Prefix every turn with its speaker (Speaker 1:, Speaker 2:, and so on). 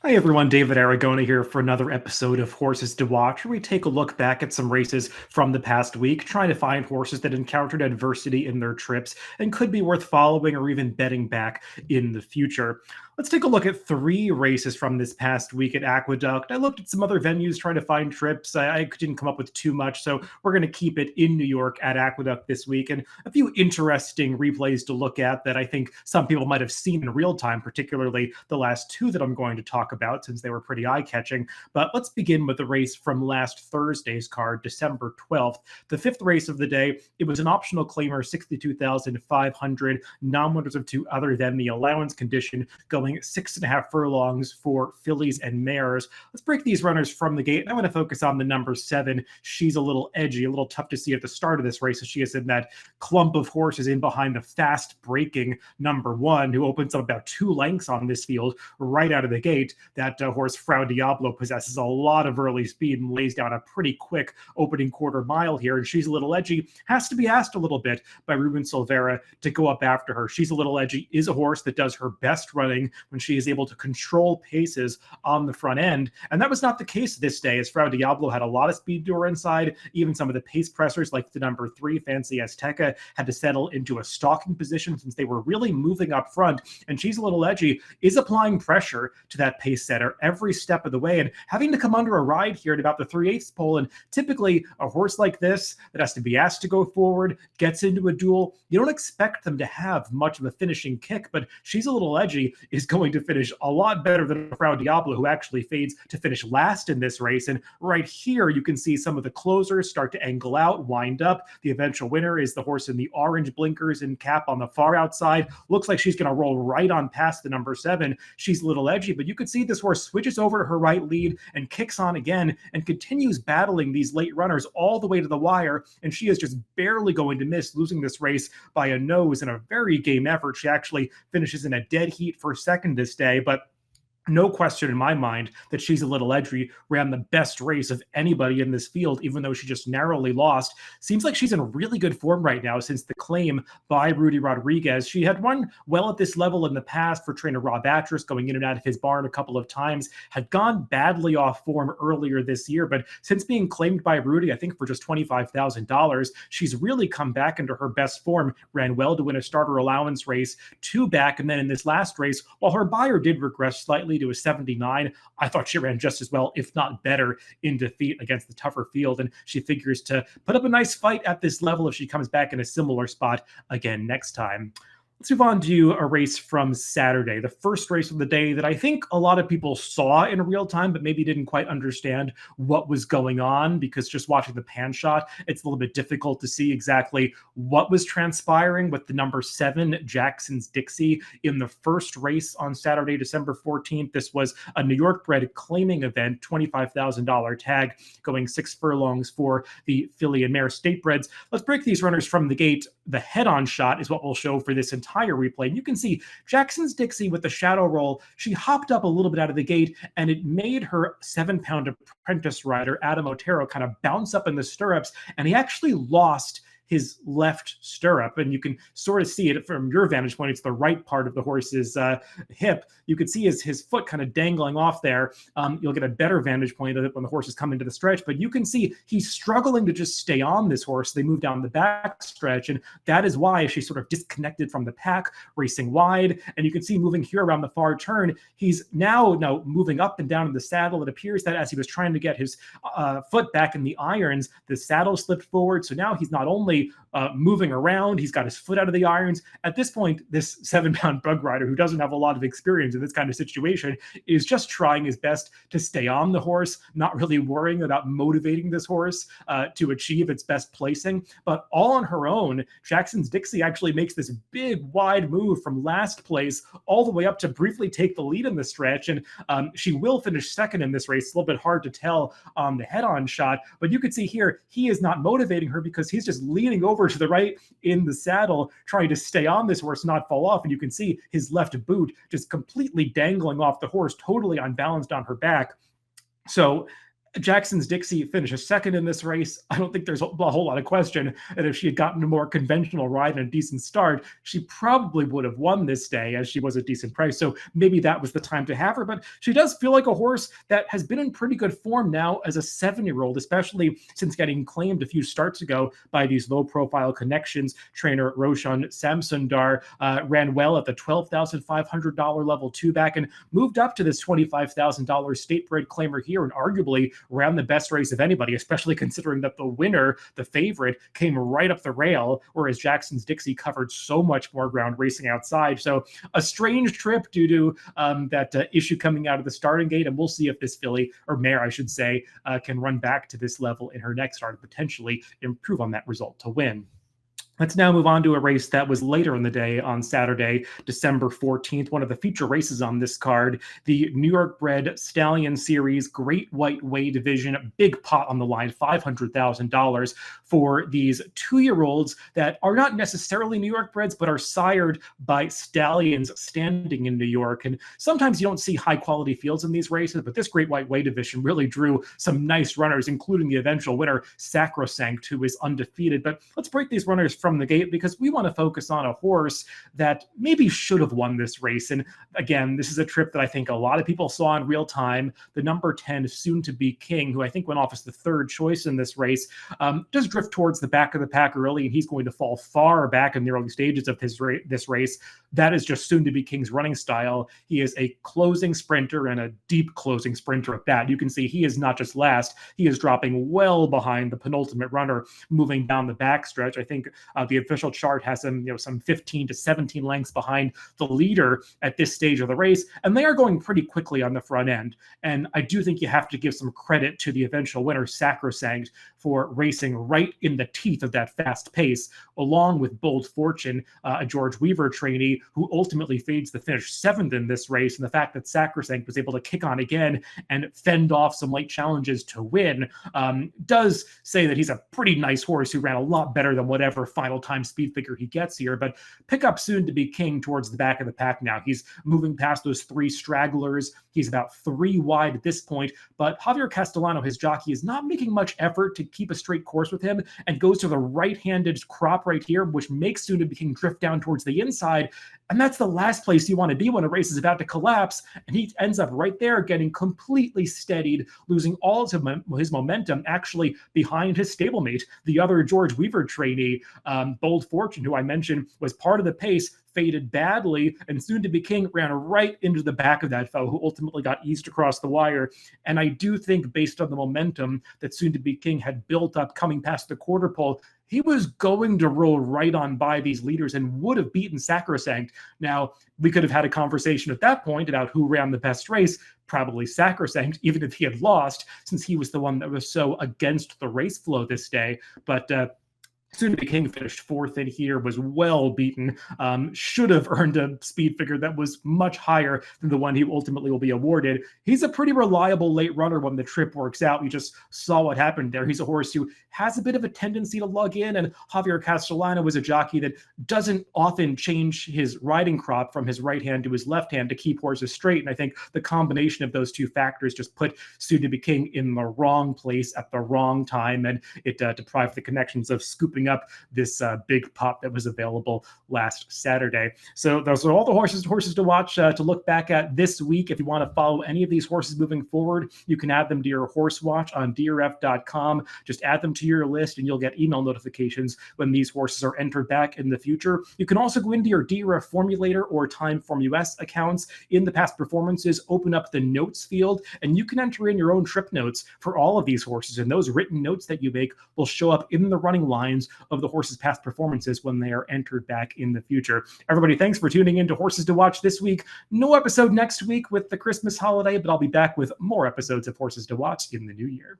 Speaker 1: Hi everyone, David Aragona here for another episode of Horses to Watch, where we take a look back at some races from the past week, trying to find horses that encountered adversity in their trips and could be worth following or even betting back in the future. Let's take a look at three races from this past week at Aqueduct. I looked at some other venues trying to find trips. I didn't come up with too much, so we're going to keep it in New York at Aqueduct this week, and a few interesting replays to look at that I think some people might have seen in real time, particularly the last two that I'm going to talk about since they were pretty eye-catching. But let's begin with the race from last Thursday's card, December 12th. The fifth race of the day, it was an optional claimer, 62,500, non-winners of two other than the allowance condition, going 6.5 furlongs for fillies and mares. Let's break these runners from the gate. And I want to focus on the number 7. She's a little edgy, a little tough to see at the start of this race, as she is in that clump of horses in behind the fast-breaking number 1, who opens up about 2 lengths on this field right out of the gate. That horse, Frau Diablo, possesses a lot of early speed and lays down a pretty quick opening quarter mile here. And She's a Little Edgy has to be asked a little bit by Ruben Silvera to go up after her. She's a Little Edgy is a horse that does her best running when she is able to control paces on the front end. And that was not the case this day, as Frau Diablo had a lot of speed to her inside. Even some of the pace pressers, like the number 3, Fancy Azteca, had to settle into a stalking position since they were really moving up front. And She's a Little Edgy is applying pressure to that pace setter every step of the way and having to come under a ride here at about the 3/8 pole. And typically a horse like this that has to be asked to go forward, gets into a duel, you don't expect them to have much of a finishing kick, but She's a Little Edgy is going to finish a lot better than Frau Diablo, who actually fades to finish last in this race. And right here, you can see some of the closers start to angle out, wind up. The eventual winner is the horse in the orange blinkers and cap on the far outside. Looks like she's going to roll right on past the number 7. She's a Little Edgy, but you could see this horse switches over to her right lead and kicks on again and continues battling these late runners all the way to the wire. And she is just barely going to miss losing this race by a nose in a very game effort. She actually finishes in a dead heat for second this day, but no question in my mind that She's a Little Edgy ran the best race of anybody in this field, even though she just narrowly lost. Seems like she's in really good form right now since the claim by Rudy Rodriguez. She had run well at this level in the past for trainer Rob Atras, going in and out of his barn a couple of times, had gone badly off form earlier this year, but since being claimed by Rudy, I think for just $25,000, she's really come back into her best form, ran well to win a starter allowance race, 2 back, and then in this last race, while her buyer did regress slightly to a 79, I thought she ran just as well, if not better, in defeat against the tougher field. And she figures to put up a nice fight at this level if she comes back in a similar spot again next time. Let's move on to a race from Saturday, the first race of the day that I think a lot of people saw in real time, but maybe didn't quite understand what was going on, because just watching the pan shot, it's a little bit difficult to see exactly what was transpiring with the number 7, Jackson's Dixie, in the first race on Saturday, December 14th. This was a New York bred claiming event, $25,000 tag, going 6 furlongs for the filly and mare state breds. Let's break these runners from the gate. The head-on shot is what we'll show for this entire replay. And you can see Jackson's Dixie with the shadow roll. She hopped up a little bit out of the gate, and it made her 7-pound apprentice rider, Adam Otero, kind of bounce up in the stirrups, and he actually lost his left stirrup. And you can sort of see it from your vantage point. It's the right part of the horse's hip. You could see his foot kind of dangling off there. You'll get a better vantage point of it when the horse is coming to the stretch, but you can see he's struggling to just stay on this horse. They move down the back stretch, and that is why she's sort of disconnected from the pack, racing wide. And you can see moving here around the far turn, he's now moving up and down in the saddle. It appears that as he was trying to get his foot back in the irons, the saddle slipped forward. So now he's not only moving around, he's got his foot out of the irons. At this point, this 7-pound bug rider, who doesn't have a lot of experience in this kind of situation, is just trying his best to stay on the horse, not really worrying about motivating this horse to achieve its best placing. But all on her own, Jackson's Dixie actually makes this big, wide move from last place all the way up to briefly take the lead in the stretch. And she will finish second in this race. It's a little bit hard to tell on the head-on shot, but you can see here, he is not motivating her because he's just leaning over to the right in the saddle, trying to stay on this horse, not fall off. And you can see his left boot just completely dangling off the horse, totally unbalanced on her back. So Jackson's Dixie finishes second in this race. I don't think there's a whole lot of question that if she had gotten a more conventional ride and a decent start, she probably would have won this day, as she was a decent price. So maybe that was the time to have her. But she does feel like a horse that has been in pretty good form now as a 7-year-old, especially since getting claimed a few starts ago by these low-profile connections. Trainer Roshan Samsundar ran well at the $12,500 level 2-back and moved up to this $25,000 state-bred claimer here, and arguably ran the best race of anybody, especially considering that the winner, the favorite, came right up the rail, whereas Jackson's Dixie covered so much more ground racing outside. So a strange trip due to that issue coming out of the starting gate, and we'll see if this filly, or mare I should say, can run back to this level in her next start and potentially improve on that result to win. Let's now move on to a race that was later in the day on Saturday, December 14th, one of the feature races on this card, the New York bred Stallion Series Great White Way Division, big pot on the line, $500,000 for these 2-year-olds that are not necessarily New York breds, but are sired by stallions standing in New York. And sometimes you don't see high quality fields in these races, but this Great White Way Division really drew some nice runners, including the eventual winner, Sacrosanct, who is undefeated. But let's break these runners from the gate, because we want to focus on a horse that maybe should have won this race. And again, this is a trip that I think a lot of people saw in real time. The number 10 Soontobeking, who I think went off as the third choice in this race, does drift towards the back of the pack early, and he's going to fall far back in the early stages of this race. That is just Soontobeking running style. He is a closing sprinter, and a deep closing sprinter at that. You can see he is not just last, he is dropping well behind the penultimate runner, moving down the backstretch. I think the official chart has him, some 15 to 17 lengths behind the leader at this stage of the race, and they are going pretty quickly on the front end. And I do think you have to give some credit to the eventual winner, Sacrosanct, for racing right in the teeth of that fast pace, along with Bold Fortune, a George Weaver trainee, who ultimately fades the finish 7th in this race. And the fact that Sacrosanct was able to kick on again and fend off some late challenges to win does say that he's a pretty nice horse who ran a lot better than whatever final time speed figure he gets here. But pick up Soontobeking towards the back of the pack now. He's moving past those 3 stragglers. He's about 3 wide at this point, but Javier Castellano, his jockey, is not making much effort to keep a straight course with him, and goes to the right-handed crop right here, which makes Soontobeking drift down towards the inside. And that's the last place you want to be when a race is about to collapse. And he ends up right there getting completely steadied, losing all his momentum actually behind his stablemate, the other George Weaver trainee, Bold Fortune, who I mentioned was part of the pace, faded badly, and Soontobeking ran right into the back of that foe, who ultimately got eased across the wire. And I do think, based on the momentum that Soontobeking had built up coming past the quarter pole, he was going to roll right on by these leaders and would have beaten Sacrosanct. Now, we could have had a conversation at that point about who ran the best race, probably Sacrosanct, even if he had lost, since he was the one that was so against the race flow this day. But Soontobeking finished 4th in here, was well beaten, should have earned a speed figure that was much higher than the one he ultimately will be awarded. He's a pretty reliable late runner when the trip works out. You just saw what happened there. He's a horse who has a bit of a tendency to lug in, and Javier Castellano is a jockey that doesn't often change his riding crop from his right hand to his left hand to keep horses straight. And I think the combination of those two factors just put Soontobeking in the wrong place at the wrong time, and it deprived the connections of scooping up this big pop that was available last Saturday. So those are all the horses to watch, to look back at this week. If you want to follow any of these horses moving forward, you can add them to your horse watch on DRF.com. Just add them to your list and you'll get email notifications when these horses are entered back in the future. You can also go into your DRF Formulator or Timeform US accounts in the past performances, open up the notes field, and you can enter in your own trip notes for all of these horses. And those written notes that you make will show up in the running lines of the horses' past performances when they are entered back in the future. Everybody, thanks for tuning in to Horses to Watch this week. No episode next week with the Christmas holiday, but I'll be back with more episodes of Horses to Watch in the new year.